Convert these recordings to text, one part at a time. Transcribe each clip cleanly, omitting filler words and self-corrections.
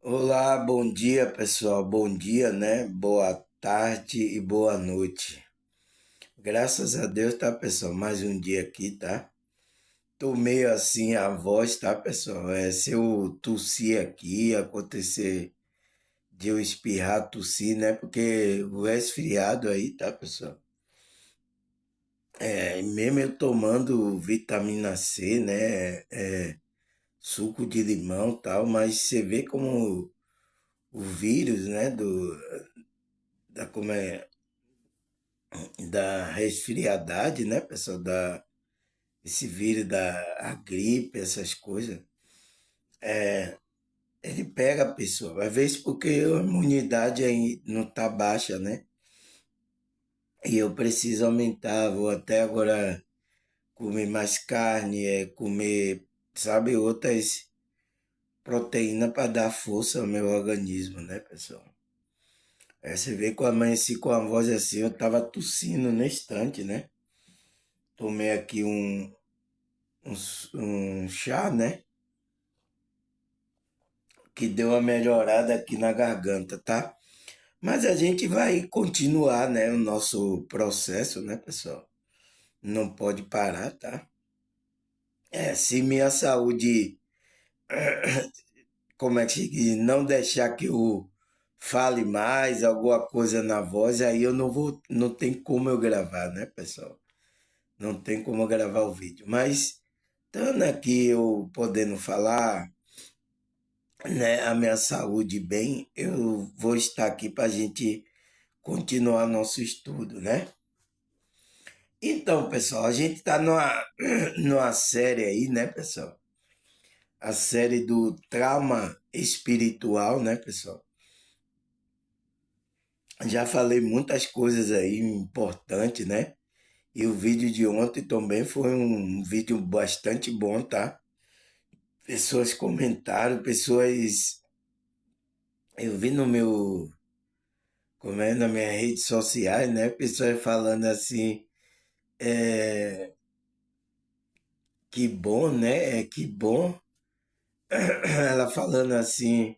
Olá, bom dia pessoal, bom dia, né? Boa tarde e boa noite. Graças a Deus, tá pessoal? Mais um dia aqui, tá? Tô meio assim a voz, tá pessoal? Se eu tossir aqui, acontecer de eu espirrar, tossir, né? Porque o resfriado aí, tá pessoal? Mesmo eu tomando vitamina C, né? Suco de limão e tal, mas você vê como o vírus, né? Como é, da resfriadade, né, pessoal? Esse vírus da a gripe, essas coisas. Ele pega a pessoa. Às vezes porque a imunidade aí não tá baixa, né? E eu preciso aumentar, vou até agora comer mais carne, comer, sabe, outras proteínas para dar força ao meu organismo, né, pessoal? Você vê que eu amanheci com a voz assim, eu tava tossindo no instante, né? Tomei aqui um chá, né? Que deu uma melhorada aqui na garganta, tá? Mas a gente vai continuar, né, o nosso processo, né, pessoal? Não pode parar, tá? Se minha saúde, como é que se diz, não deixar que eu fale mais, alguma coisa na voz, aí eu não vou, não tem como eu gravar, né, pessoal? Não tem como eu gravar o vídeo. Mas, estando aqui eu podendo falar, né, a minha saúde bem, eu vou estar aqui para a gente continuar nosso estudo, né? Então, pessoal, a gente está numa série aí, né, pessoal? A série do trauma espiritual, né, pessoal? Já falei muitas coisas aí importantes, né? E o vídeo de ontem também foi um vídeo bastante bom, tá? Pessoas comentaram, pessoas. Eu vi no meu. Como é, nas minhas redes sociais, né? Pessoas falando assim. É, que bom, né? Que bom. Ela falando assim,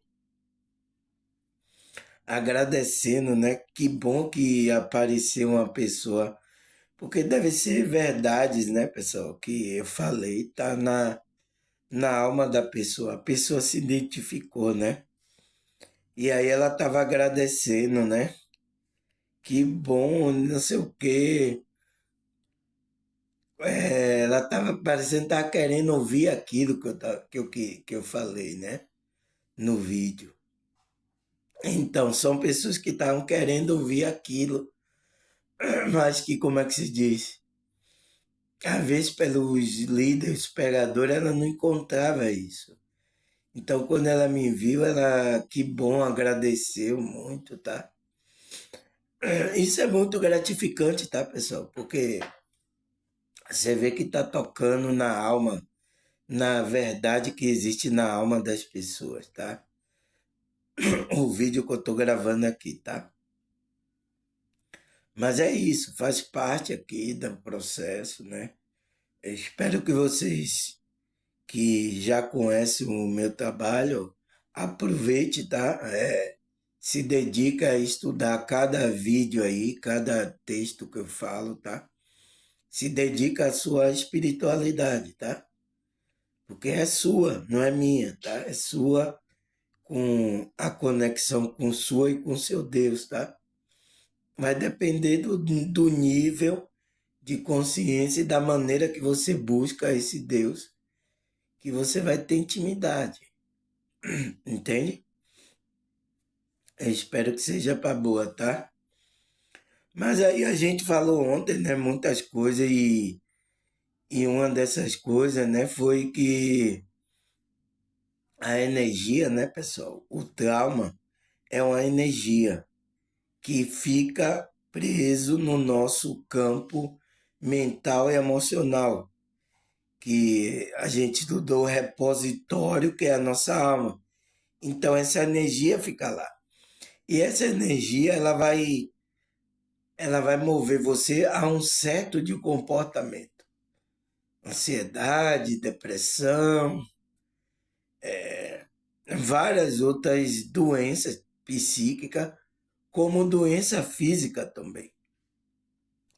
agradecendo, né? Que bom que apareceu uma pessoa, porque deve ser verdades, né, pessoal? Que eu falei, tá na alma da pessoa. A pessoa se identificou, né? E aí ela tava agradecendo, né? Que bom, não sei o quê. Ela tava parecendo estar querendo ouvir aquilo que eu falei, né? No vídeo. Então, são pessoas que estavam querendo ouvir aquilo, mas que, como é que se diz? Às vezes, pelos líderes, pregadores, ela não encontrava isso. Então, quando ela me viu, ela, que bom, agradeceu muito, tá? Isso é muito gratificante, tá, pessoal? Porque você vê que tá tocando na alma, na verdade que existe na alma das pessoas, tá? O vídeo que eu tô gravando aqui, tá? Mas é isso, faz parte aqui do processo, né? Eu espero que vocês que já conhecem o meu trabalho, aproveite, tá? Se dedica a estudar cada vídeo aí, cada texto que eu falo, tá? Se dedica à sua espiritualidade, tá? Porque é sua, não é minha, tá? É sua com a conexão com sua e com seu Deus, tá? Vai depender do nível de consciência e da maneira que você busca esse Deus, que você vai ter intimidade, entende? Eu espero que seja para boa, tá? Mas aí a gente falou ontem, né, muitas coisas e uma dessas coisas, né, foi que a energia, né, pessoal, o trauma é uma energia que fica preso no nosso campo mental e emocional, que a gente estudou o repositório, que é a nossa alma. Então essa energia fica lá. E essa energia ela vai mover você a um certo de comportamento. Ansiedade, depressão, várias outras doenças psíquicas, como doença física também.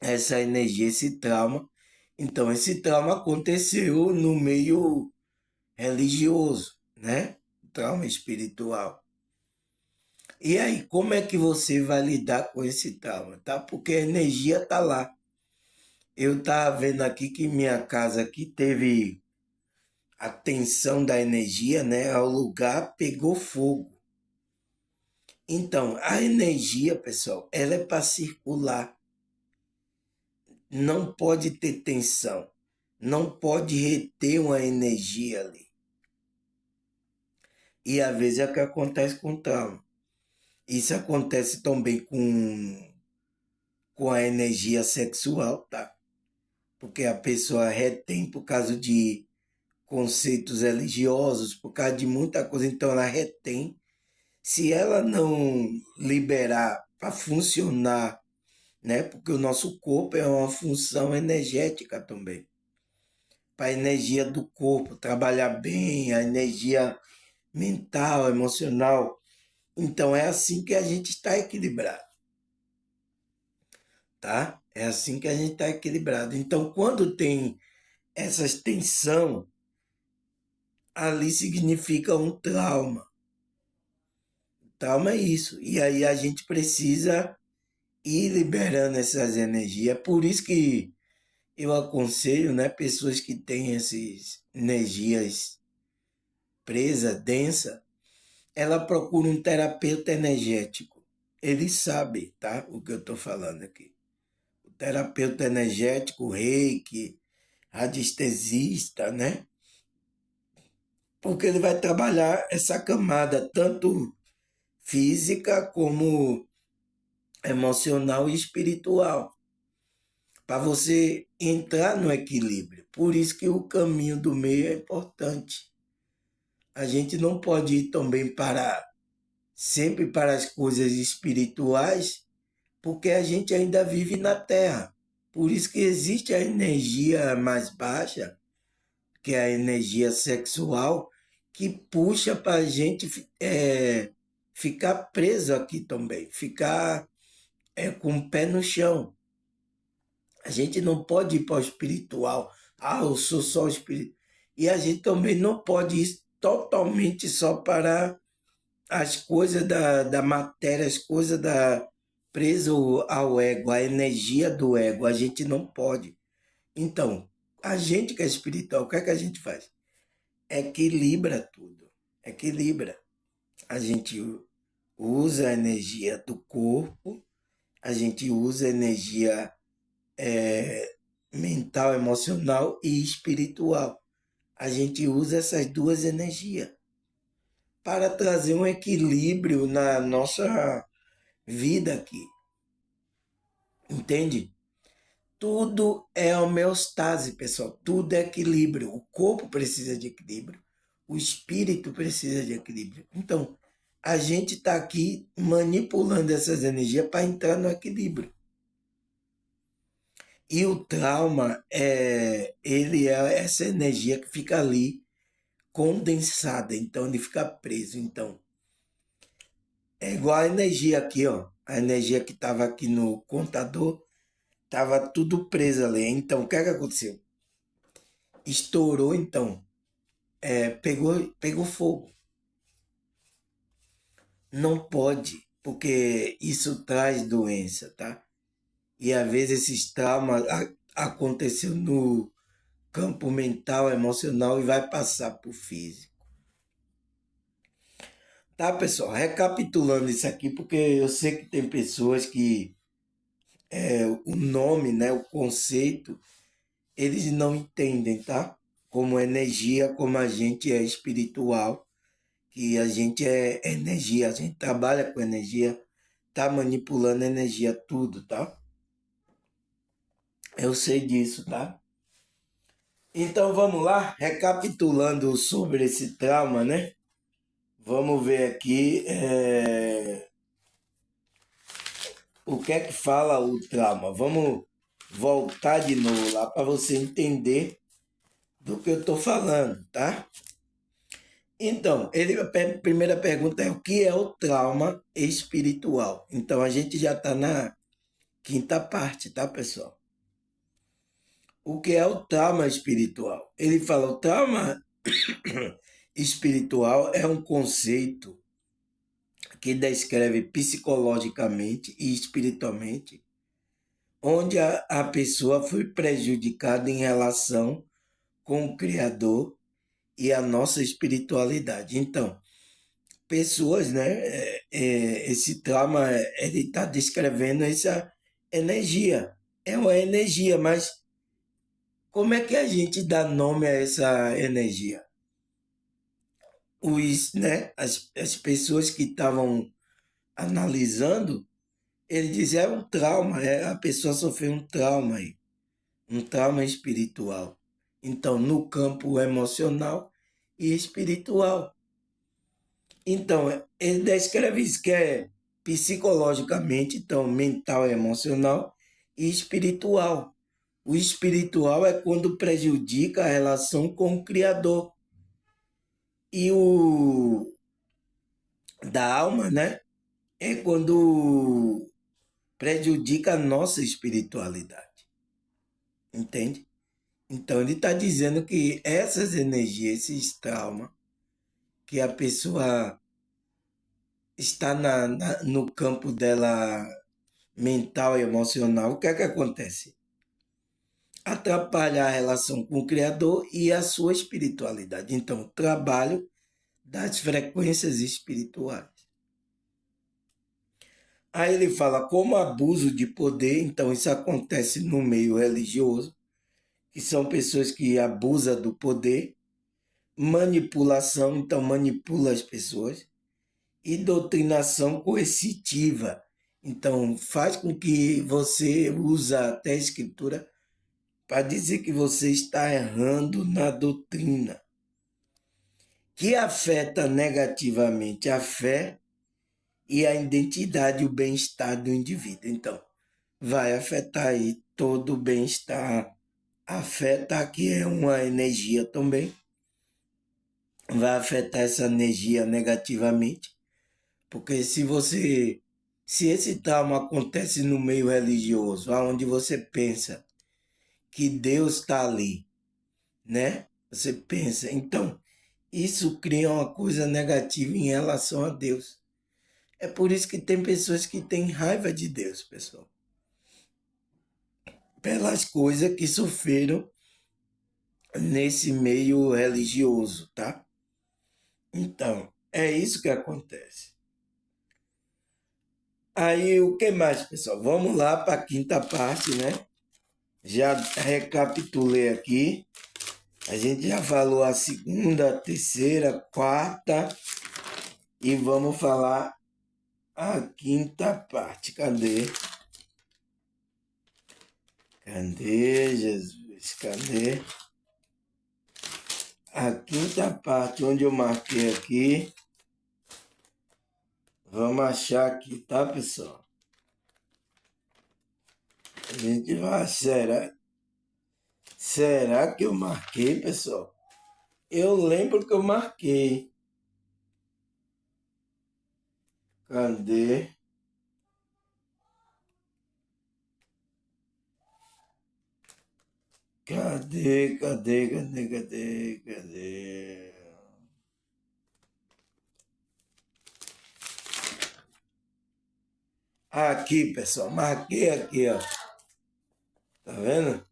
Essa energia, esse trauma. Então, esse trauma aconteceu no meio religioso, né? Trauma espiritual. E aí, como é que você vai lidar com esse trauma, tá? Porque a energia tá lá. Eu tava vendo aqui que minha casa aqui teve a tensão da energia, né? O lugar pegou fogo. Então, a energia, pessoal, ela é para circular. Não pode ter tensão. Não pode reter uma energia ali. E às vezes é o que acontece com o trauma. Isso acontece também com a energia sexual, tá? Porque a pessoa retém por causa de conceitos religiosos, por causa de muita coisa, então ela retém. Se ela não liberar para funcionar, né? Porque o nosso corpo é uma função energética também. Para a energia do corpo trabalhar bem, a energia mental, emocional. Então é assim que a gente está equilibrado, tá? É assim que a gente está equilibrado. Então, quando tem essas tensão, ali significa um trauma. Trauma é isso. E aí a gente precisa ir liberando essas energias. É por isso que eu aconselho, né, pessoas que têm essas energias presas, densa, ela procura um terapeuta energético. Ele sabe, tá? O que eu estou falando aqui. O terapeuta energético, o reiki, radiestesista, né? Porque ele vai trabalhar essa camada, tanto física como emocional e espiritual, para você entrar no equilíbrio. Por isso que o caminho do meio é importante. A gente não pode ir também para sempre para as coisas espirituais, porque a gente ainda vive na Terra. Por isso que existe a energia mais baixa, que é a energia sexual, que puxa para a gente ficar preso aqui também, ficar com o pé no chão. A gente não pode ir para o espiritual. Ah, eu sou só espiritual. E a gente também não pode ir totalmente só para as coisas da matéria, as coisas preso ao ego, a energia do ego. A gente não pode. Então, a gente que é espiritual, o que é que a gente faz? Equilibra tudo. Equilibra. A gente usa a energia do corpo, a gente usa a energia mental, emocional e espiritual. A gente usa essas duas energias para trazer um equilíbrio na nossa vida aqui. Entende? Tudo é homeostase, pessoal. Tudo é equilíbrio. O corpo precisa de equilíbrio. O espírito precisa de equilíbrio. Então, a gente está aqui manipulando essas energias para entrar no equilíbrio. E o trauma ele é essa energia que fica ali condensada, então ele fica preso. Então, é igual a energia aqui, ó. A energia que estava aqui no contador, estava tudo preso ali. Então, o que é que aconteceu? Estourou, então, pegou fogo. Não pode, porque isso traz doença, tá? E às vezes esses traumas aconteceu no campo mental, emocional e vai passar para o físico. Tá, pessoal? Recapitulando isso aqui, porque eu sei que tem pessoas que o nome, né, o conceito, eles não entendem, tá? Como energia, como a gente é espiritual, que a gente é energia, a gente trabalha com energia, tá manipulando energia, tudo, tá? Eu sei disso, tá? Então vamos lá, recapitulando sobre esse trauma, né? Vamos ver aqui o que é que fala o trauma. Vamos voltar de novo lá para você entender do que eu estou falando, tá? Então, a primeira pergunta é o que é o trauma espiritual? Então, a gente já está na quinta parte, tá, pessoal? O que é o trauma espiritual? Ele fala, o trauma espiritual é um conceito que descreve psicologicamente e espiritualmente onde a pessoa foi prejudicada em relação com o Criador e a nossa espiritualidade. Então, pessoas, né? Esse trauma, ele está descrevendo essa energia. É uma energia, mas como é que a gente dá nome a essa energia? As pessoas que estavam analisando, ele dizia, é um trauma, a pessoa sofreu um trauma aí, um trauma espiritual. Então, no campo emocional e espiritual. Então, ele descreve isso que é psicologicamente, então, mental, emocional e espiritual. O espiritual é quando prejudica a relação com o Criador. E o da alma, né? É quando prejudica a nossa espiritualidade. Entende? Então, ele está dizendo que essas energias, esses traumas, que a pessoa está no campo dela mental e emocional, o que é que acontece? Atrapalha a relação com o Criador e a sua espiritualidade. Então, trabalho das frequências espirituais. Aí ele fala como abuso de poder, então isso acontece no meio religioso, que são pessoas que abusam do poder, manipulação, então manipula as pessoas, e doutrinação coercitiva. Então, faz com que você usa até a escritura para dizer que você está errando na doutrina, que afeta negativamente a fé e a identidade e o bem-estar do indivíduo. Então, vai afetar aí todo o bem-estar. Afeta que é uma energia também, vai afetar essa energia negativamente, porque se esse trauma acontece no meio religioso, onde você pensa que Deus está ali, né? Você pensa, então isso cria uma coisa negativa em relação a Deus. É por isso que tem pessoas que têm raiva de Deus, pessoal, pelas coisas que sofreram nesse meio religioso, tá? Então, é isso que acontece. Aí, o que mais, pessoal? Vamos lá para a quinta parte, né? Já recapitulei aqui. A gente já falou a segunda, a terceira, quarta e vamos falar a quinta parte. Cadê? Cadê, Jesus? Cadê? A quinta parte, onde eu marquei aqui. Vamos achar aqui, tá, pessoal? A gente vai. Será que eu marquei, pessoal? Eu lembro que eu marquei. Cadê? Cadê? Aqui, pessoal, marquei aqui, ó. Tá vendo?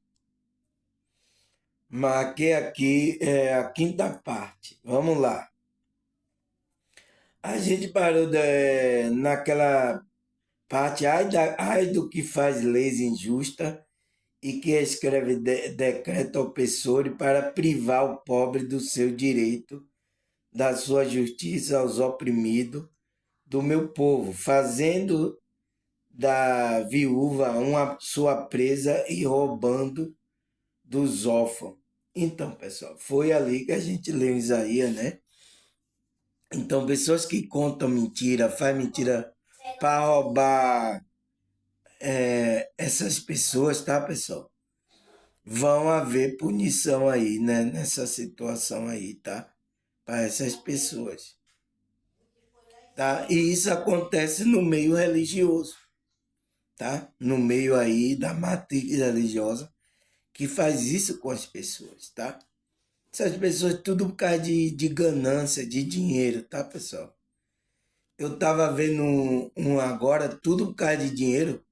Marquei aqui a quinta parte. Vamos lá. A gente parou naquela parte, ai do que faz leis injustas e que escreve decreto opressor para privar o pobre do seu direito, da sua justiça aos oprimidos do meu povo, fazendo da viúva uma sua presa e roubando dos órfãos. Então, pessoal, foi ali que a gente leu em Isaías, né? Então, pessoas que contam mentira, fazem mentira para roubar essas pessoas, tá, pessoal? Vão haver punição aí, né? Nessa situação aí, tá? para essas pessoas, tá? E isso acontece no meio religioso, tá? No meio aí da matriz religiosa que faz isso com as pessoas, tá? Essas pessoas tudo por causa de ganância, de dinheiro, tá, pessoal? Eu tava vendo agora, tudo por causa de dinheiro,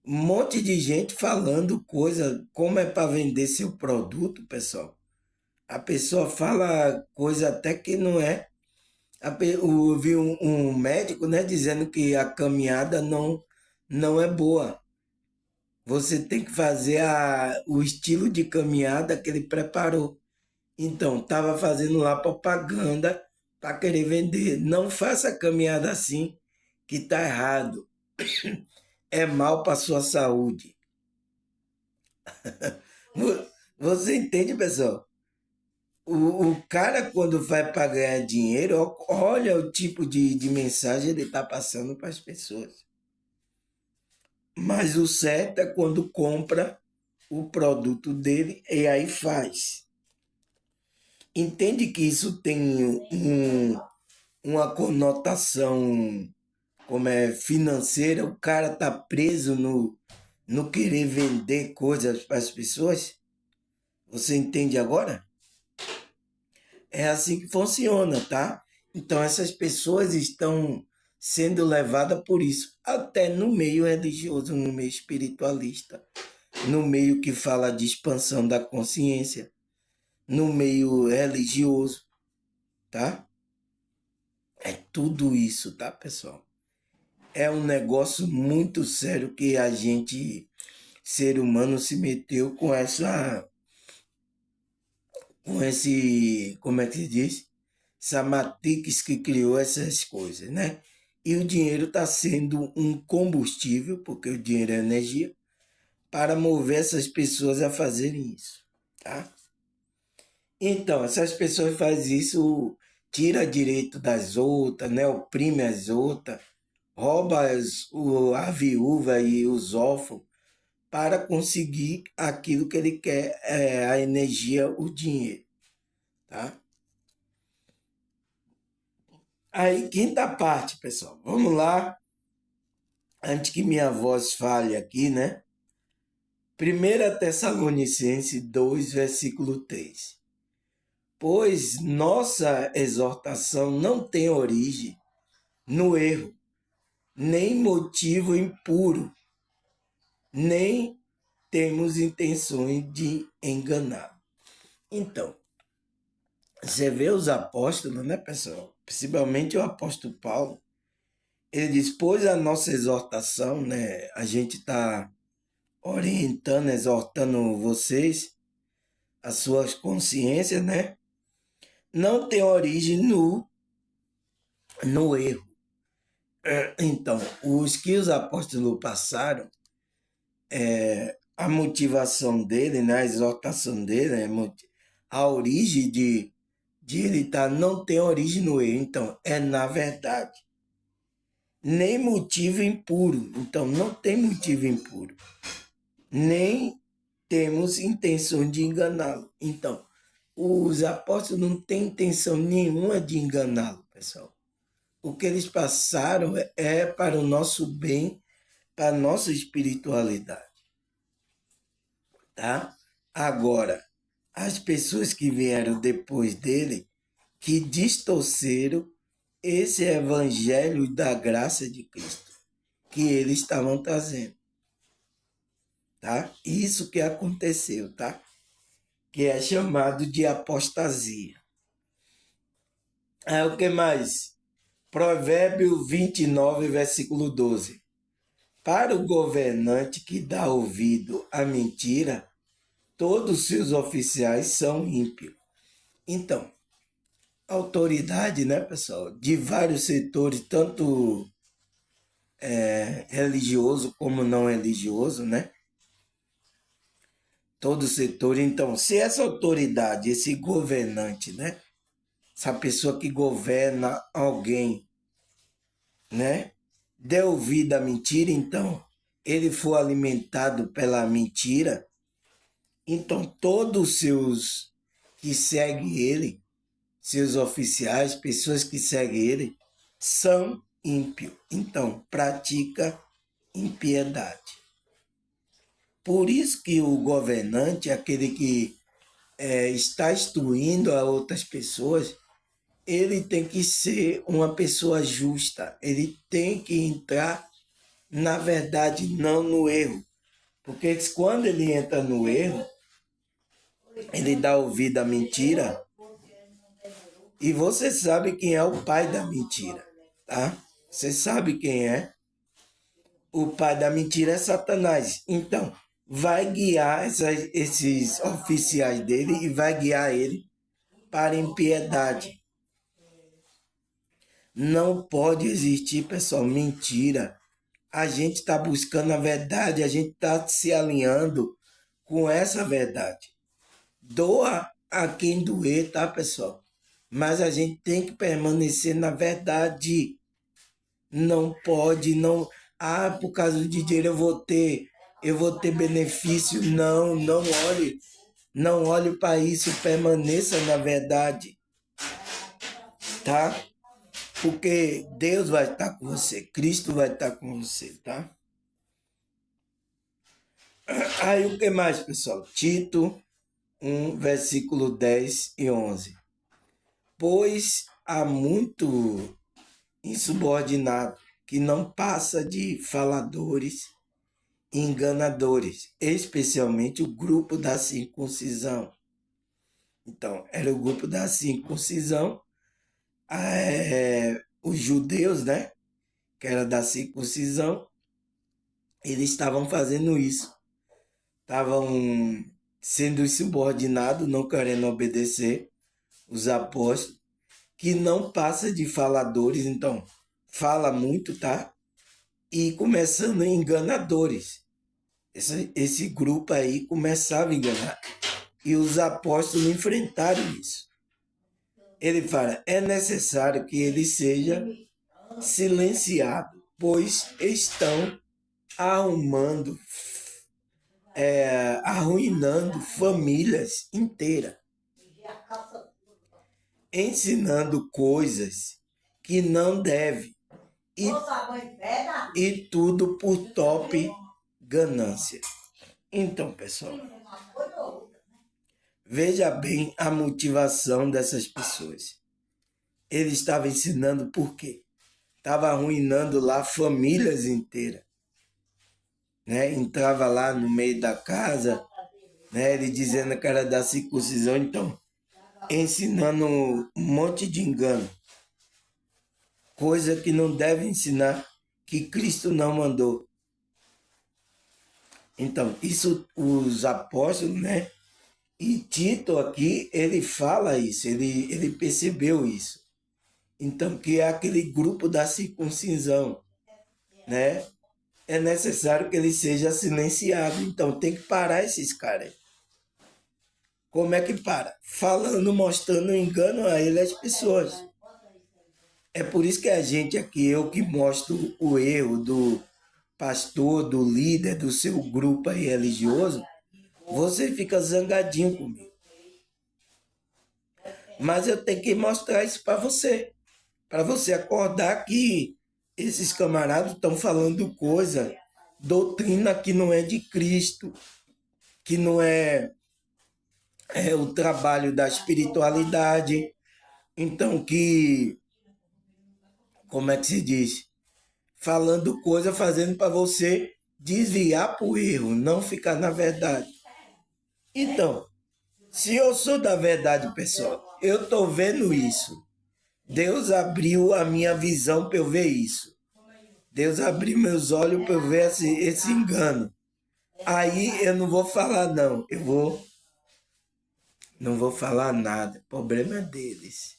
um monte de gente falando coisa, como é para vender seu produto, pessoal. A pessoa fala coisa até que não é. Eu vi um médico, né, dizendo que a caminhada não é boa. Você tem que fazer o estilo de caminhada que ele preparou. Então, estava fazendo lá propaganda para querer vender. Não faça caminhada assim, que tá errado. É mal para sua saúde. Você entende, pessoal? O cara, quando vai para ganhar dinheiro, olha o tipo de mensagem ele está passando para as pessoas. Mas o certo é quando compra o produto dele e aí faz. Entende que isso tem uma conotação como é financeira, o cara tá preso no querer vender coisas para as pessoas? Você entende agora? É assim que funciona, tá? Então essas pessoas estão sendo levadas por isso, até no meio religioso, no meio espiritualista, no meio que fala de expansão da consciência, no meio religioso, tá? É tudo isso, tá, pessoal? É um negócio muito sério que a gente, ser humano, se meteu com esse, como é que se diz? Essa matrix que criou essas coisas, né? E o dinheiro está sendo um combustível, porque o dinheiro é energia, para mover essas pessoas a fazerem isso, tá? Então, essas pessoas fazem isso, tira direito das outras, né? Oprime as outras, rouba a viúva e os órfãos para conseguir aquilo que ele quer, a energia, o dinheiro, tá? Aí, quinta parte, pessoal. Vamos lá, antes que minha voz falhe aqui, né? 1 Tessalonicenses 2, versículo 3. Pois nossa exortação não tem origem no erro, nem motivo impuro, nem temos intenções de enganar. Então, você vê os apóstolos, né, pessoal? Principalmente o apóstolo Paulo. Ele diz, pois a nossa exortação, né? A gente está orientando, exortando vocês, as suas consciências, né? Não tem origem no erro. Então, os que os apóstolos passaram, a motivação dele, né? A exortação dele, a origem de ele estar, não tem origem no erro. Então, é na verdade. Nem motivo impuro. Então, não tem motivo impuro. Nem temos intenção de enganá-lo. Então, os apóstolos não têm intenção nenhuma de enganá-lo, pessoal. O que eles passaram é para o nosso bem, para a nossa espiritualidade, tá? Agora, as pessoas que vieram depois dele, que distorceram esse evangelho da graça de Cristo que eles estavam trazendo, tá? Isso que aconteceu, tá? Que é chamado de apostasia. Aí o que mais? Provérbio 29, versículo 12. Para o governante que dá ouvido à mentira, todos os seus oficiais são ímpios. Então, autoridade, né, pessoal, de vários setores, tanto religioso como não religioso, né? Todo setor. Então, se essa autoridade, esse governante, né? Essa pessoa que governa alguém, né? Der ouvido à mentira, então, ele for alimentado pela mentira, então todos os seus que seguem ele seus oficiais, pessoas que seguem ele, são ímpios. Então, pratica impiedade. Por isso que o governante, aquele que está instruindo a outras pessoas, ele tem que ser uma pessoa justa. Ele tem que entrar na verdade, não no erro. Porque quando ele entra no erro, ele dá ouvido à mentira. E você sabe quem é o pai da mentira, tá? Você sabe quem é. O pai da mentira é Satanás. Então, vai guiar esses oficiais dele e vai guiar ele para a impiedade. Não pode existir, pessoal, mentira. A gente está buscando a verdade, a gente está se alinhando com essa verdade. Doa a quem doer, tá, pessoal? Mas a gente tem que permanecer na verdade. Não pode, não. Ah, por causa do dinheiro eu vou ter benefício. Não, não olhe para isso, permaneça na verdade, tá? Porque Deus vai estar com você, Cristo vai estar com você, tá? Aí o que mais, pessoal? Tito 1, versículo 10 e 11. Pois há muito insubordinado que não passa de faladores e enganadores, especialmente o grupo da circuncisão. Então, era o grupo da circuncisão, os judeus, né, que era da circuncisão, eles estavam fazendo isso. Estavam sendo subordinados, não querendo obedecer os apóstolos, que não passa de faladores, então fala muito, tá? E começando enganadores. Esse grupo aí começava a enganar. E os apóstolos enfrentaram isso. Ele fala, é necessário que ele seja silenciado, pois estão arrumando, arruinando famílias inteiras, ensinando coisas que não deve, e tudo por top ganância. Então, pessoal, veja bem a motivação dessas pessoas. Ele estava ensinando por quê? Estava arruinando lá famílias inteiras. Né? Entrava lá no meio da casa, né? Ele dizendo que era da circuncisão, então, ensinando um monte de engano. Coisa que não deve ensinar, que Cristo não mandou. Então, isso os apóstolos, né? E Tito aqui, ele fala isso, ele percebeu isso. Então, que é aquele grupo da circuncisão, né? É necessário que ele seja silenciado. Então, tem que parar esses caras. Como é que para? Falando, mostrando engano a ele as pessoas. É por isso que a gente aqui, eu que mostro o erro do pastor, do líder, do seu grupo aí religioso, você fica zangadinho comigo. Mas eu tenho que mostrar isso para você acordar que esses camaradas estão falando coisa, doutrina que não é de Cristo, que não é o trabalho da espiritualidade. Então, que, como é que se diz? Falando coisa, fazendo para você desviar para o erro, não ficar na verdade. Então, se eu sou da verdade, pessoal, eu estou vendo isso. Deus abriu a minha visão para eu ver isso. Deus abriu meus olhos para eu ver esse engano. Aí eu não vou falar, não. Não vou falar nada. O problema é deles.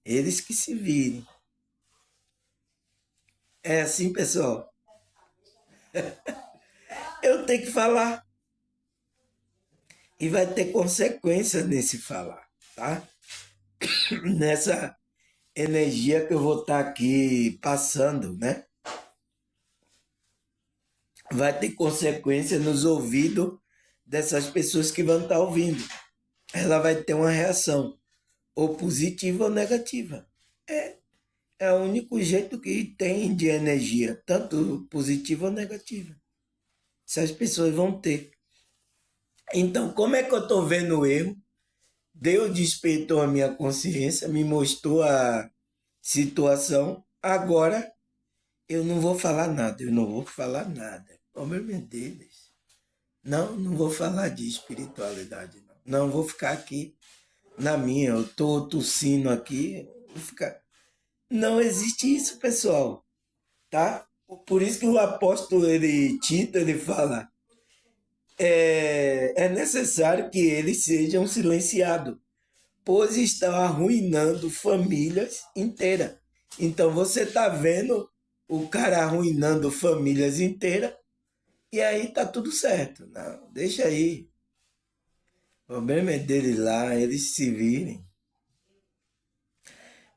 Eles que se virem. É assim, pessoal. Eu tenho que falar. E vai ter consequência nesse falar, tá? Nessa energia que eu vou estar aqui passando, né? Vai ter consequência nos ouvidos dessas pessoas que vão estar ouvindo. Ela vai ter uma reação. ou positiva ou negativa. É o único jeito que tem de energia, tanto positiva ou negativa. Essas pessoas vão ter. Então, como é que eu estou vendo o erro? Deus despertou a minha consciência, me mostrou a situação. Agora eu não vou falar nada, eu não vou falar nada. Oh, meu Deus. Não, não vou falar de espiritualidade, não. Não vou ficar aqui na minha. Eu estou tossindo aqui. Vou ficar... Não existe isso, pessoal, tá? Por isso que o apóstolo Tito ele fala é necessário que eles sejam silenciados, pois estão arruinando famílias inteiras. Então você está vendo o cara arruinando famílias inteiras e aí tá tudo certo. Não, deixa aí. O problema é deles lá, eles se virem.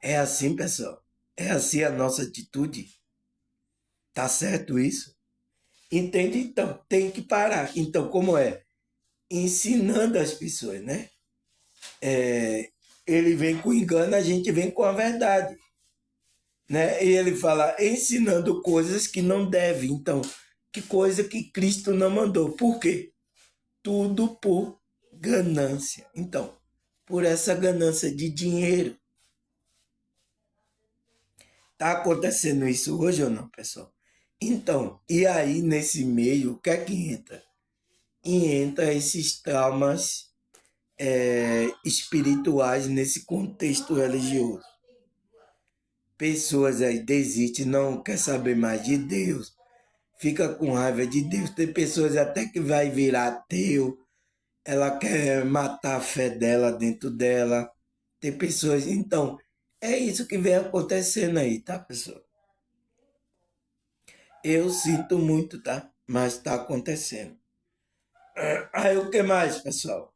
É assim, pessoal. É assim a nossa atitude. Tá certo isso? Entende? Então, tem que parar. Então, como é? Ensinando as pessoas, né? Ele vem com engano, a gente vem com a verdade, né? E ele fala ensinando coisas que não deve. Então, que coisa que Cristo não mandou. Por quê? Tudo por ganância. Então, por essa ganância de dinheiro. Tá acontecendo isso hoje ou não, pessoal? Então, e aí nesse meio, o que é que entra? E entra esses traumas espirituais nesse contexto religioso. Pessoas aí desistem, não quer saber mais de Deus, fica com raiva de Deus. Tem pessoas até que vai virar ateu, ela quer matar a fé dela dentro dela. Tem pessoas, então, é isso que vem acontecendo aí, tá, pessoal? Eu sinto muito, tá? Mas está acontecendo. Aí o que mais, pessoal?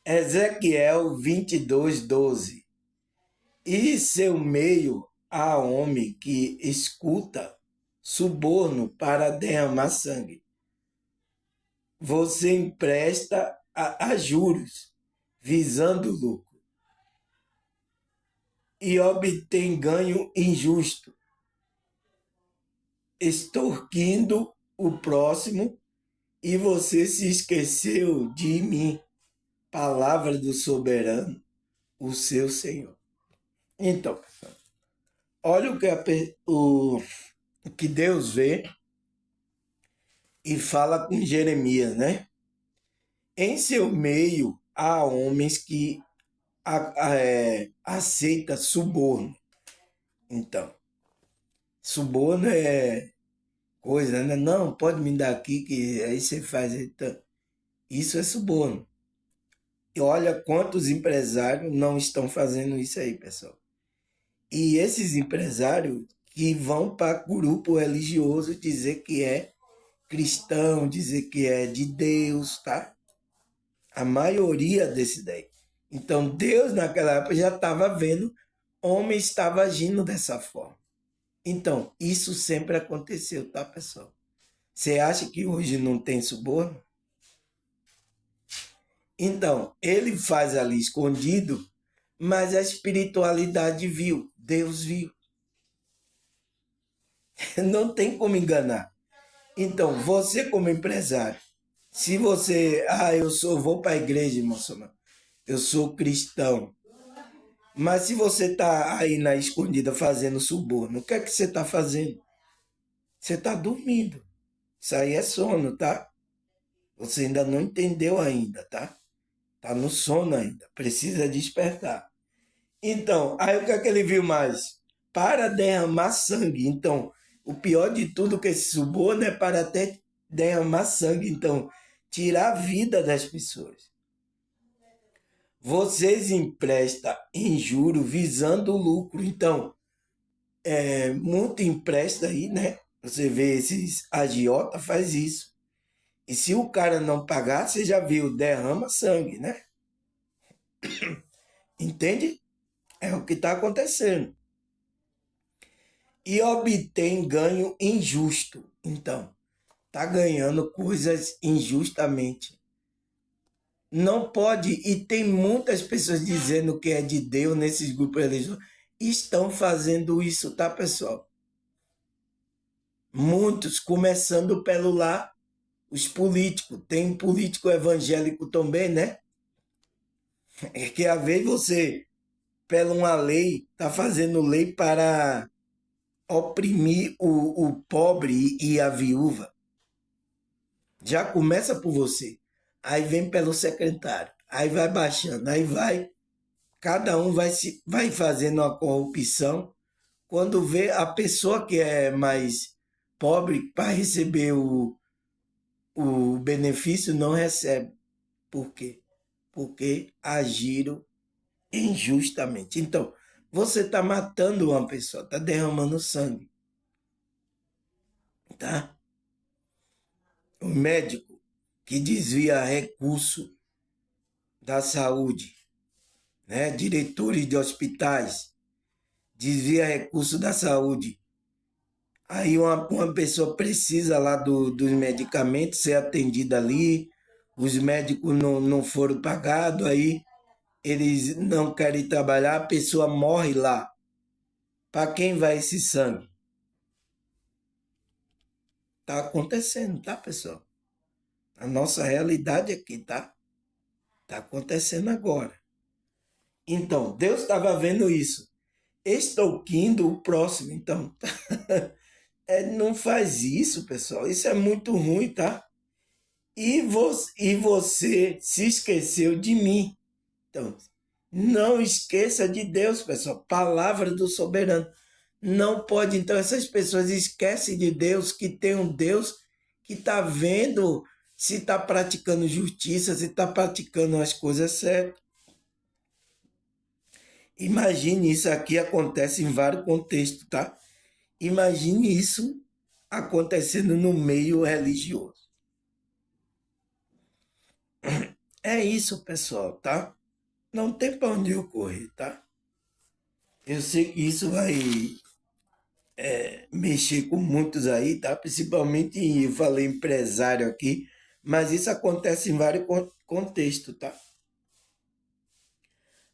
Ezequiel 22:12. E seu meio há homem que escuta suborno para derramar sangue. Você empresta a juros, visando lucro, e obtém ganho injusto, extorquindo o próximo, e você se esqueceu de mim, palavra do soberano, o seu Senhor. Então, olha o que Deus vê e fala com Jeremias, né? Em seu meio há homens que aceita suborno. Então, suborno é coisa, né? Não, pode me dar aqui que aí você faz. Então, isso é suborno. E olha quantos empresários não estão fazendo isso aí, pessoal. E esses empresários que vão para grupo religioso dizer que é cristão, dizer que é de Deus, tá? A maioria desse daí. Então Deus naquela época já estava vendo, homem estava agindo dessa forma. Então, isso sempre aconteceu, tá, pessoal? Você acha que hoje não tem suborno? Então, ele faz ali escondido, mas a espiritualidade viu, Deus viu. Não tem como enganar. Então, você como empresário, se você, vou para a igreja, moço, eu sou cristão, mas se você está aí na escondida fazendo suborno, o que é que você está fazendo? Você está dormindo. Isso aí é sono, tá? Você ainda não entendeu ainda, tá? Tá no sono ainda. Precisa despertar. Então, aí o que é que ele viu mais? Para derramar sangue. Então, o pior de tudo que esse suborno é para até derramar sangue. Então, tirar a vida das pessoas. Vocês emprestam em juro visando o lucro. Então, muito empresta aí, né? Você vê esses agiota faz isso. E se o cara não pagar, você já viu, derrama sangue, né? Entende? É o que está acontecendo. E obtém ganho injusto. Então, tá ganhando coisas injustamente. Não pode, e tem muitas pessoas dizendo que é de Deus nesses grupos religiosos, estão fazendo isso, tá, pessoal? Muitos, começando pelo lá, os políticos. Tem político evangélico também, né? É que às vezes você, pela uma lei, tá fazendo lei para oprimir o pobre e a viúva. Já começa por você. Aí vem pelo secretário. Aí vai baixando. Aí vai. Cada um vai fazendo uma corrupção. Quando vê a pessoa que é mais pobre para receber o benefício, não recebe. Por quê? Porque agiram injustamente. Então, você está matando uma pessoa, está derramando sangue. Tá? O médico que desvia recurso da saúde, né? Diretores de hospitais, desvia recurso da saúde. Aí uma pessoa precisa lá dos medicamentos ser atendida ali, os médicos não foram pagados, aí eles não querem trabalhar, a pessoa morre lá. Para quem vai esse sangue? Tá acontecendo, tá, pessoal? A nossa realidade aqui, tá? Tá acontecendo agora. Então, Deus estava vendo isso, extorquindo o próximo. Então, não faz isso, pessoal. Isso é muito ruim, tá? E você se esqueceu de mim. Então, não esqueça de Deus, pessoal. Palavra do soberano. Não pode. Então, essas pessoas esquecem de Deus, que tem um Deus que está vendo se está praticando justiça, se está praticando as coisas certas. Imagine isso aqui acontece em vários contextos, tá? Imagine isso acontecendo no meio religioso. É isso, pessoal, tá? Não tem para onde eu correr, tá? Eu sei que isso vai mexer com muitos aí, tá? Principalmente, eu falei empresário aqui, mas isso acontece em vários contextos, tá?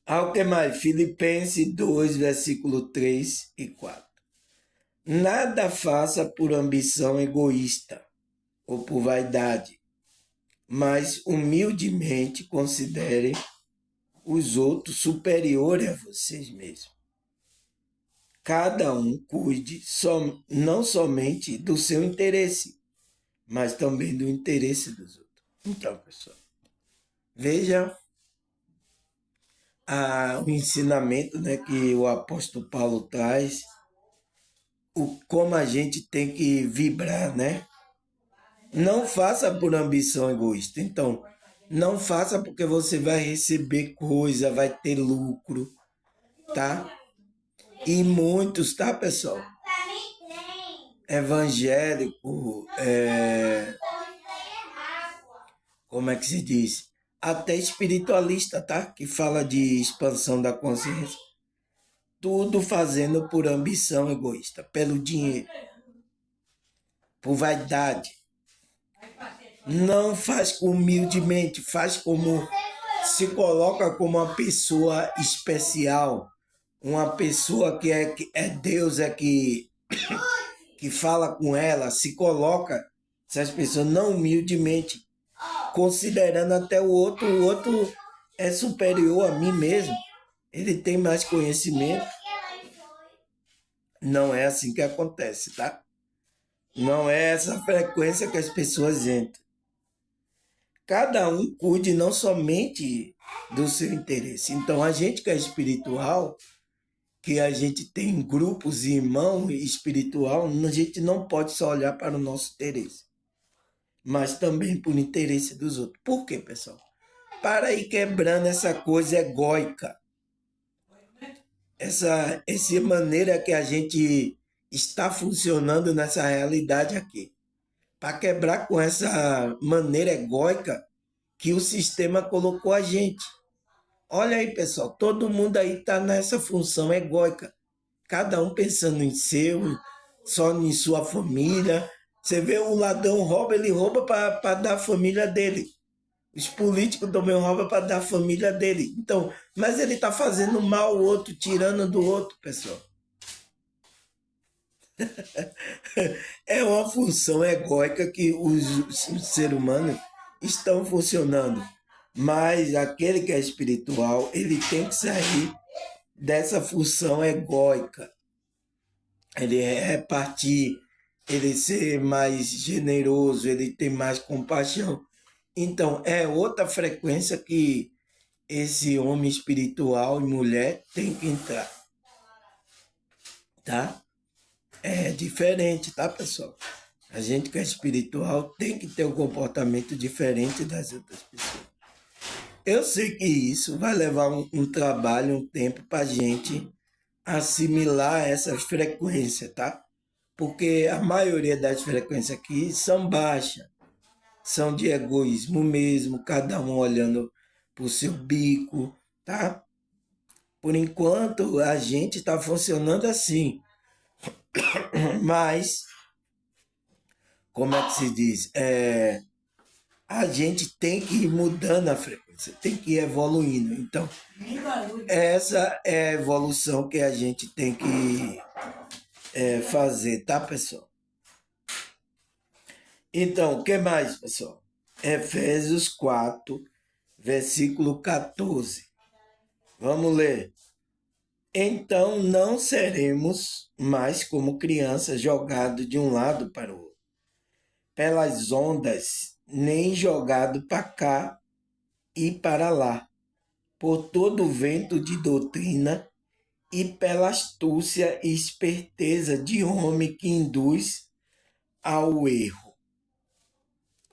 Ao que mais? Filipenses 2, versículo 3 e 4. Nada faça por ambição egoísta ou por vaidade, mas humildemente considerem os outros superiores a vocês mesmos. Cada um cuide não somente do seu interesse, mas também do interesse dos outros. Então, pessoal, veja o ensinamento, né, que o apóstolo Paulo traz, como a gente tem que vibrar, né? Não faça por ambição egoísta. Então, não faça porque você vai receber coisa, vai ter lucro, tá? E muitos, tá, pessoal? Evangélico, como é que se diz? Até espiritualista, tá? Que fala de expansão da consciência. Tudo fazendo por ambição egoísta, pelo dinheiro, por vaidade. Não faz humildemente, faz como se coloca como uma pessoa especial, uma pessoa que é Deus, que fala com ela, se coloca, essas pessoas não humildemente, considerando até o outro é superior a mim mesmo, ele tem mais conhecimento. Não é assim que acontece, tá? Não é essa frequência que as pessoas entram. Cada um cuide não somente do seu interesse. Então, a gente que é espiritual, que a gente tem grupos e irmãos espiritual, a gente não pode só olhar para o nosso interesse, mas também para o interesse dos outros. Por quê, pessoal? Para ir quebrando essa coisa egóica, essa maneira que a gente está funcionando nessa realidade aqui. Para quebrar com essa maneira egóica que o sistema colocou a gente. Olha aí, pessoal, todo mundo aí está nessa função egóica. Cada um pensando em seu, só em sua família. Você vê o ladrão rouba, ele rouba para dar a família dele. Os políticos também roubam para dar a família dele. Então, mas ele está fazendo mal ao outro, tirando do outro, pessoal. É uma função egóica que os seres humanos estão funcionando. Mas aquele que é espiritual, ele tem que sair dessa função egóica. Ele repartir, ele ser mais generoso, ele ter mais compaixão. Então, é outra frequência que esse homem espiritual e mulher tem que entrar, tá? É diferente, tá, pessoal? A gente que é espiritual tem que ter um comportamento diferente das outras pessoas. Eu sei que isso vai levar um trabalho, um tempo para a gente assimilar essas frequências, tá? Porque a maioria das frequências aqui são baixas, são de egoísmo mesmo, cada um olhando para o seu bico, tá? Por enquanto a gente está funcionando assim, mas como é que se diz? A gente tem que ir mudando a frequência, tem que ir evoluindo. Então, essa é a evolução que a gente tem que fazer, tá, pessoal? Então, o que mais, pessoal? Efésios 4, versículo 14. Vamos ler. Então não seremos mais como crianças jogados de um lado para o outro, pelas ondas, nem jogado para cá e para lá, por todo vento de doutrina e pela astúcia e esperteza de homem que induz ao erro.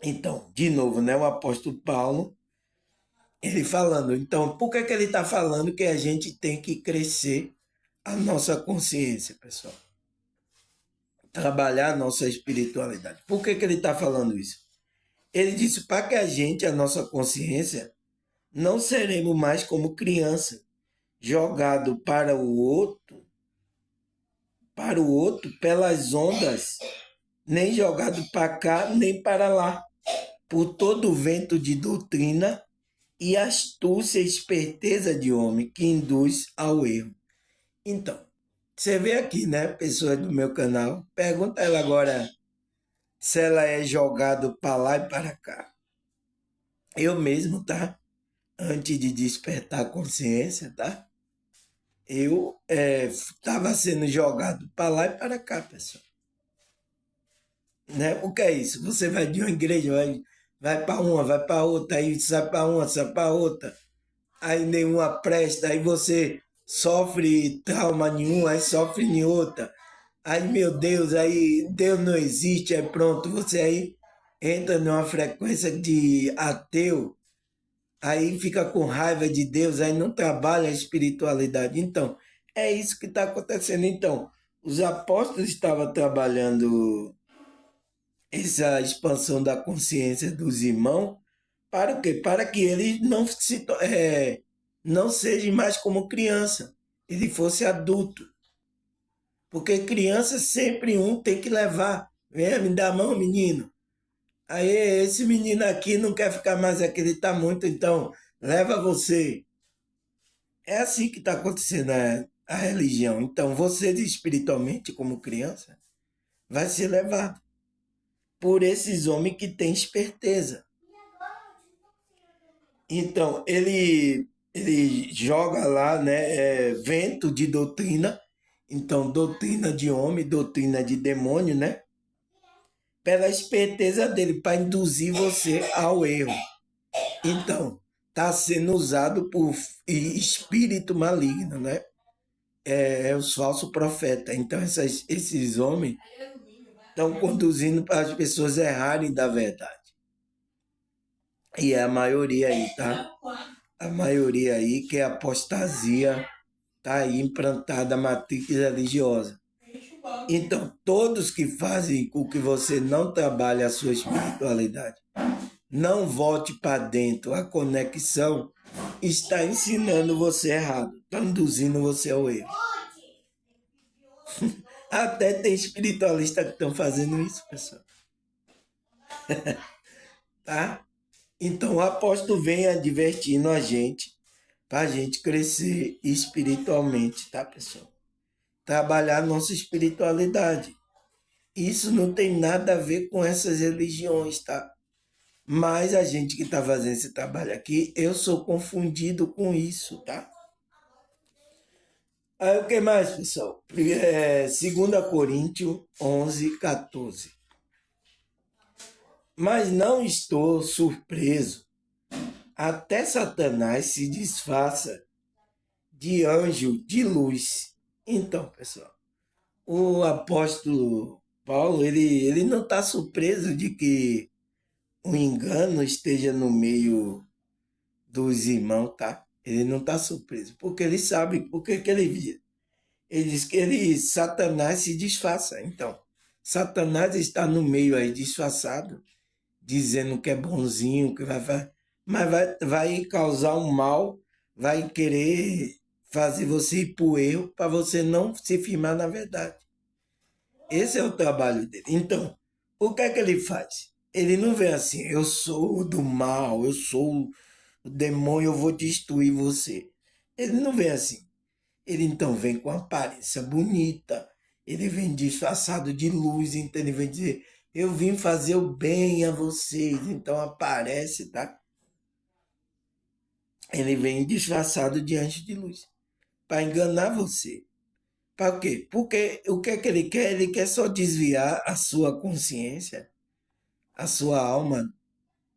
Então, de novo, né, o apóstolo Paulo, ele falando. Então, por que, que ele está falando que a gente tem que crescer a nossa consciência, pessoal? Trabalhar a nossa espiritualidade. Por que, que ele está falando isso? Ele disse para que a gente, a nossa consciência, não seremos mais como criança, jogado para o outro pelas ondas, nem jogado para cá, nem para lá, por todo o vento de doutrina e astúcia e esperteza de homem que induz ao erro. Então, você vê aqui, né, pessoas do meu canal, pergunta ela agora se ela é jogado para lá e para cá. Eu mesmo, tá? Antes de despertar a consciência, tá? Eu estava sendo jogado para lá e para cá, pessoal. Né? O que é isso? Você vai de uma igreja, vai para uma, vai para outra, aí sai para uma, sai para outra, aí nenhuma presta, aí você sofre trauma nenhum, aí sofre em outra. Aí, meu Deus, aí Deus não existe, aí pronto, você aí entra numa frequência de ateu, aí fica com raiva de Deus, aí não trabalha a espiritualidade. Então, é isso que está acontecendo. Então, os apóstolos estavam trabalhando essa expansão da consciência dos irmãos, para o quê? Para que ele não seja mais como criança, ele fosse adulto. Porque criança sempre um tem que levar. Vem, me dá a mão, menino. Aí esse menino aqui não quer ficar mais aqui, ele está muito, então leva você. É assim que está acontecendo a religião. Então você espiritualmente, como criança, vai ser levado por esses homens que têm esperteza. Então, ele joga lá, né, vento de doutrina, então doutrina de homem, doutrina de demônio, né, pela esperteza dele, para induzir você ao erro. Então, está sendo usado por espírito maligno, né, os falsos profetas. Então, esses homens estão conduzindo para as pessoas errarem da verdade. E é a maioria aí, tá? A maioria aí que é apostasia, tá aí implantada a matriz religiosa. Então, todos que fazem com que você não trabalhe a sua espiritualidade, não volte para dentro, a conexão está ensinando você errado, está induzindo você ao erro. Até tem espiritualistas que estão fazendo isso, pessoal. Tá? Então o apóstolo vem advertindo a gente para a gente crescer espiritualmente, tá, pessoal? Trabalhar nossa espiritualidade. Isso não tem nada a ver com essas religiões, tá? Mas a gente que está fazendo esse trabalho aqui, eu sou confundido com isso, tá? Aí o que mais, pessoal? 2 Coríntios 11, 14. Mas não estou surpreso. Até Satanás se disfarça de anjo de luz. Então, pessoal, o apóstolo Paulo, ele não está surpreso de que o engano esteja no meio dos irmãos, tá? Ele não está surpreso, porque ele sabe, porque que ele via. Ele diz que Satanás se disfarça. Então, Satanás está no meio aí disfarçado, dizendo que é bonzinho, que mas vai causar um mal, vai querer fazer você ir para o erro para você não se firmar na verdade. Esse é o trabalho dele. Então, o que é que ele faz? Ele não vem assim, eu sou do mal, eu sou o demônio, eu vou destruir você. Ele não vem assim. Ele então vem com aparência bonita, ele vem disfarçado de luz, então ele vem dizer, eu vim fazer o bem a vocês, então aparece, tá? Ele vem disfarçado de anjo de luz, para enganar você. Para quê? Porque o que é que ele quer? Ele quer só desviar a sua consciência, a sua alma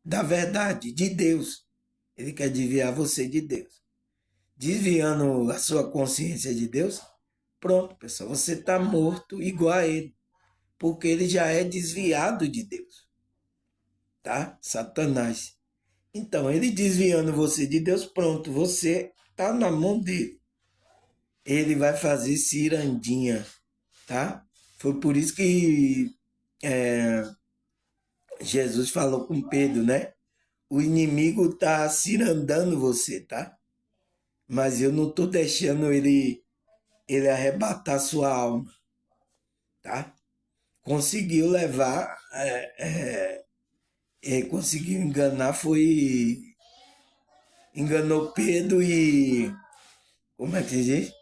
da verdade, de Deus. Ele quer desviar você de Deus. Desviando a sua consciência de Deus, pronto, pessoal, você está morto igual a ele, porque ele já é desviado de Deus, tá? Satanás. Então, ele desviando você de Deus, pronto, você está na mão dele. Ele vai fazer cirandinha, tá? Foi por isso que Jesus falou com Pedro, né? O inimigo está cirandando você, tá? Mas eu não estou deixando ele arrebatar sua alma, tá? Conseguiu levar, conseguiu enganar, enganou Pedro e, como é que diz?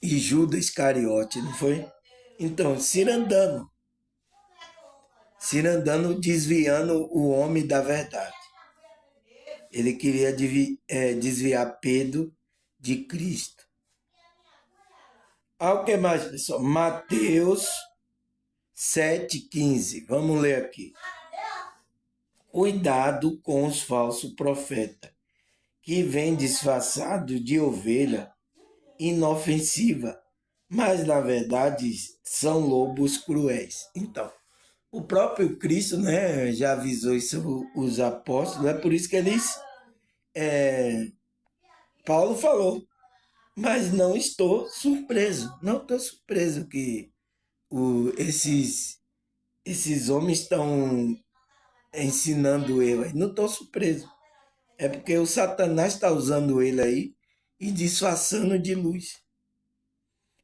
E Judas Iscariote, não foi? Então, cirandando, desviando o homem da verdade. Ele queria desviar Pedro de Cristo. O que mais, pessoal? Mateus 7,15. Vamos ler aqui. Cuidado com os falsos profetas, que vêm disfarçados de ovelha inofensiva, mas na verdade são lobos cruéis. Então, o próprio Cristo, né, já avisou isso os apóstolos, é por isso que Paulo falou, mas não estou surpreso, não estou surpreso que esses homens estão ensinando eu aí, não estou surpreso. É porque o Satanás está usando ele aí e disfarçando de luz.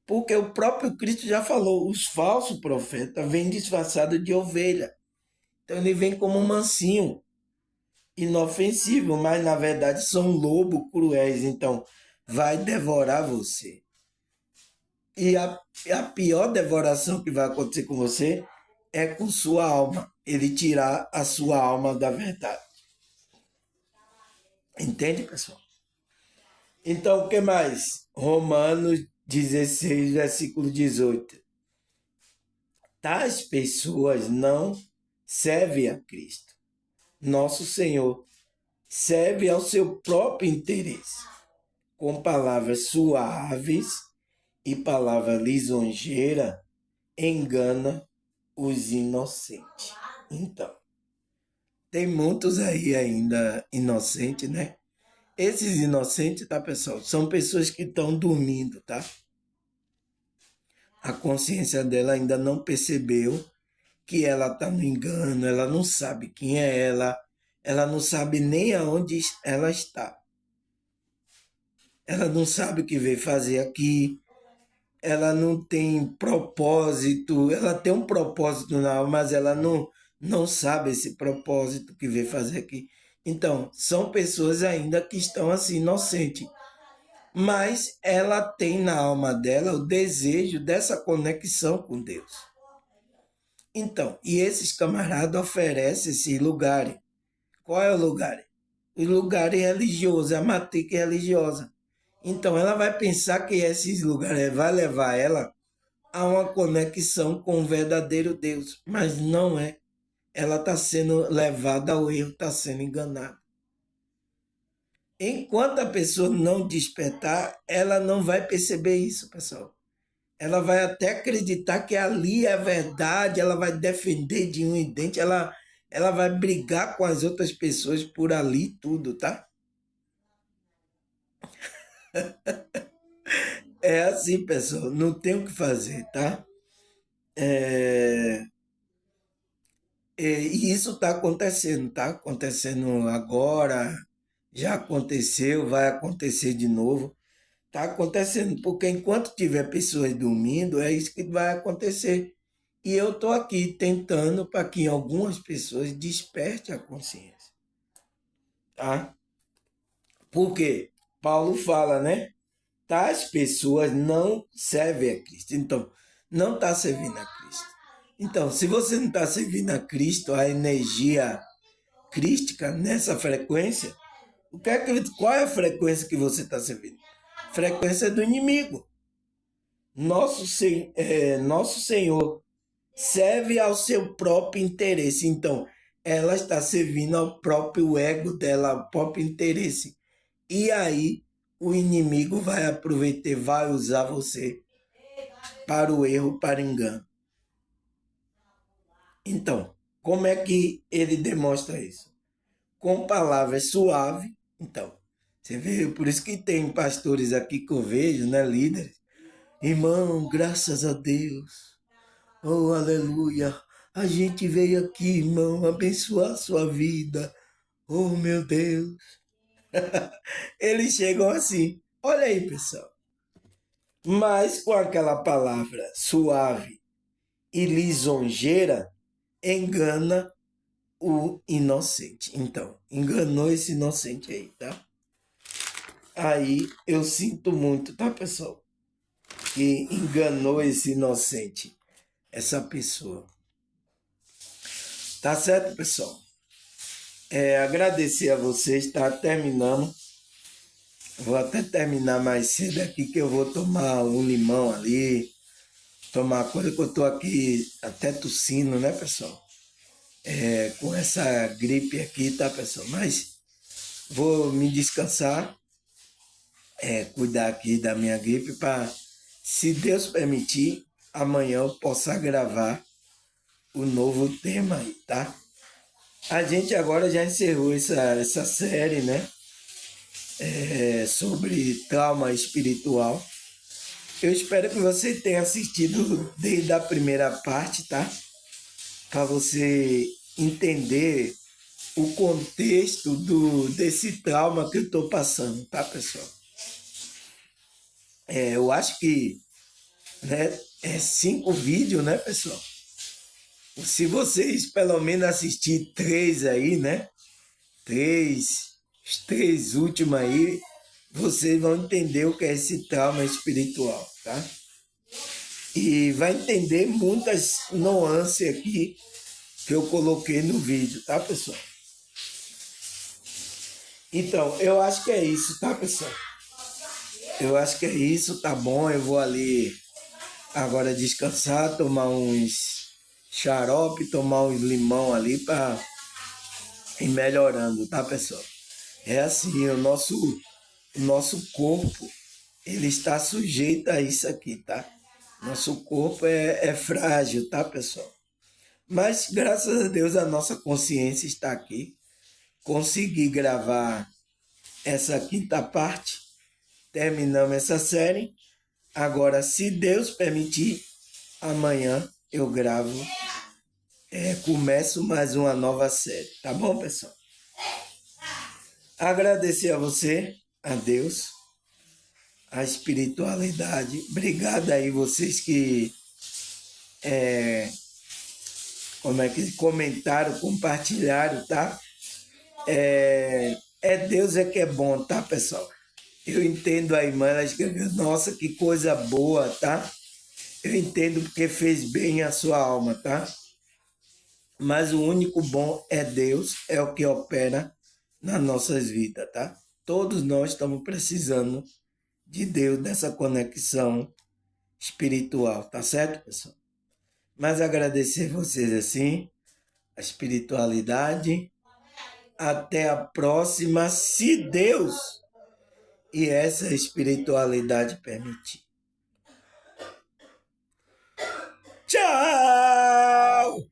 Porque o próprio Cristo já falou, os falsos profetas vêm disfarçados de ovelha. Então ele vem como um mansinho, inofensivo, mas na verdade são lobos cruéis. Então vai devorar você. E a pior devoração que vai acontecer com você é com sua alma. Ele tirar a sua alma da verdade. Entende, pessoal? Então, o que mais? Romanos 16, versículo 18. Tais pessoas não servem a Cristo, nosso Senhor, serve ao seu próprio interesse, com palavras suaves e palavra lisonjeira, engana os inocentes. Então, tem muitos aí ainda inocentes, né? Esses inocentes, tá, pessoal? São pessoas que estão dormindo, tá? A consciência dela ainda não percebeu que ela está no engano, ela não sabe quem é ela não sabe nem aonde ela está. Ela não sabe o que veio fazer aqui, ela não tem propósito, ela tem um propósito na alma, mas ela não sabe esse propósito que veio fazer aqui. Então, são pessoas ainda que estão assim, inocentes. Mas ela tem na alma dela o desejo dessa conexão com Deus. Então, e esses camaradas oferecem esse lugar. Qual é o lugar? O lugar religioso, a matriz religiosa. Então, ela vai pensar que esses lugares vai levar ela a uma conexão com o verdadeiro Deus, mas não é. Ela está sendo levada ao erro, está sendo enganada. Enquanto a pessoa não despertar, ela não vai perceber isso, pessoal. Ela vai até acreditar que ali é a verdade, ela vai defender de um em dente, ela vai brigar com as outras pessoas por ali tudo, tá? É assim, pessoal, não tem o que fazer, tá? É, e isso está acontecendo, tá? Acontecendo agora, já aconteceu, vai acontecer de novo. Está acontecendo, porque enquanto tiver pessoas dormindo, é isso que vai acontecer. E eu estou aqui tentando para que algumas pessoas despertem a consciência, tá? Porque Paulo fala, né? Tais pessoas não servem a Cristo. Então, não está servindo a Cristo. Então, se você não está servindo a Cristo, a energia crística nessa frequência, qual é a frequência que você está servindo? Frequência do inimigo. Nosso Senhor serve ao seu próprio interesse. Então, ela está servindo ao próprio ego dela, ao próprio interesse. E aí, o inimigo vai aproveitar, vai usar você para o erro, para o engano. Então, como é que ele demonstra isso? Com palavras suaves. Então, você vê, por isso que tem pastores aqui que eu vejo, né, líderes. Irmão, graças a Deus. Oh, aleluia. A gente veio aqui, irmão, abençoar a sua vida. Oh, meu Deus. Eles chegam assim. Olha aí, pessoal. Mas com aquela palavra suave e lisonjeira, engana o inocente. Então, enganou esse inocente aí, tá? Aí eu sinto muito, tá, pessoal? Que enganou esse inocente, essa pessoa. Tá certo, pessoal? Agradecer a vocês, tá? Terminamos. Vou até terminar mais cedo aqui, que eu vou tomar um limão ali, tomar coisa que eu tô aqui até tossindo, né, pessoal? Com essa gripe aqui, tá, pessoal? Mas vou me descansar, cuidar aqui da minha gripe para, se Deus permitir, amanhã eu possa gravar o novo tema aí, tá? A gente agora já encerrou essa série, né? Sobre trauma espiritual. Eu espero que você tenha assistido desde a primeira parte, tá? Para você entender o contexto desse trauma que eu estou passando, tá, pessoal? Eu acho que, né, 5 vídeos, né, pessoal? Se vocês pelo menos assistir 3 aí, né? Os 3 últimos aí, vocês vão entender o que é esse trauma espiritual, tá? E vai entender muitas nuances aqui que eu coloquei no vídeo, tá, pessoal? Então, eu acho que é isso, tá, pessoal? Eu acho que é isso, tá bom? Eu vou ali agora descansar, tomar uns xarope, tomar uns limão ali para ir melhorando, tá, pessoal? É assim, o nosso corpo, ele está sujeito a isso aqui, tá? Nosso corpo é frágil, tá, pessoal? Mas, graças a Deus, a nossa consciência está aqui. Consegui gravar essa quinta parte, terminamos essa série. Agora, se Deus permitir, amanhã eu gravo, começo mais uma nova série, tá bom, pessoal? Agradecer a você, a Deus, a espiritualidade. Obrigado aí vocês que como é que comentaram, compartilharam, tá? Deus é que é bom, tá, pessoal? Eu entendo a irmã, ela escreveu, nossa, que coisa boa, tá? Eu entendo porque fez bem a sua alma, tá? Mas o único bom é Deus, é o que opera nas nossas vidas, tá? Todos nós estamos precisando de Deus, dessa conexão espiritual, tá certo, pessoal? Mas agradecer vocês assim, a espiritualidade. Até a próxima, se Deus e essa espiritualidade permitir. Tchau!